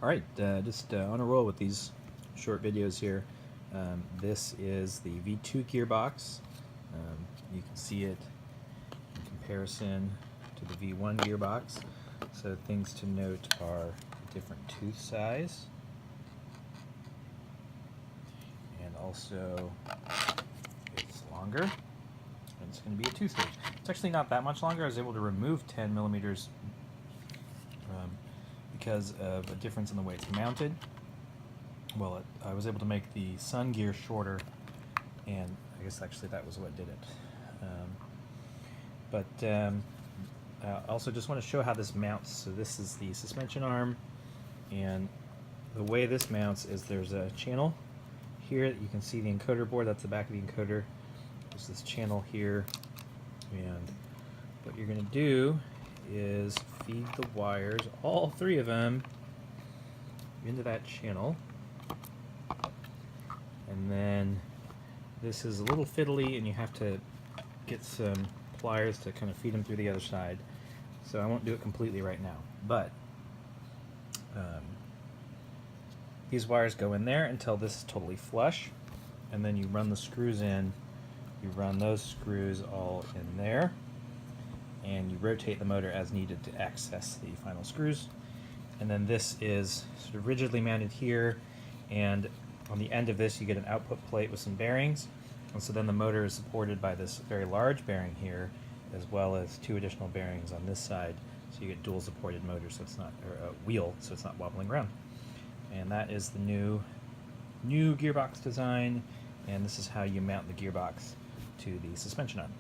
Alright, just on a roll with these short videos here. This is the V2 gearbox. You can see it in comparison to the V1 gearbox. So things to note are different tooth size, and also it's longer, and it's going to be a 2-stage. It's actually not that much longer. I was able to remove 10 millimeters because of a difference in the way it's mounted. Well, I was able to make the sun gear shorter, and I guess actually that was what did it. I also just want to show how this mounts. So this is the suspension arm, and the way this mounts is there's a channel here that you can see the encoder board. That's the back of the encoder. There's this channel here, and what you're going to do is feed the wires, all 3 of them, into that channel. And then this is a little fiddly, and you have to get some pliers to kind of feed them through the other side. So I won't do it completely right now, but these wires go in there until this is totally flush, and then you run the screws in. You run those screws all in there, and you rotate the motor as needed to access the final screws. And then this is sort of rigidly mounted here, and on the end of this you get an output plate with some bearings, and so then the motor is supported by this very large bearing here, as well as 2 additional bearings on this side, so you get dual supported motor, so it's not, or a wheel, so it's not wobbling around. And that is the new gearbox design, and this is how you mount the gearbox to the suspension arm.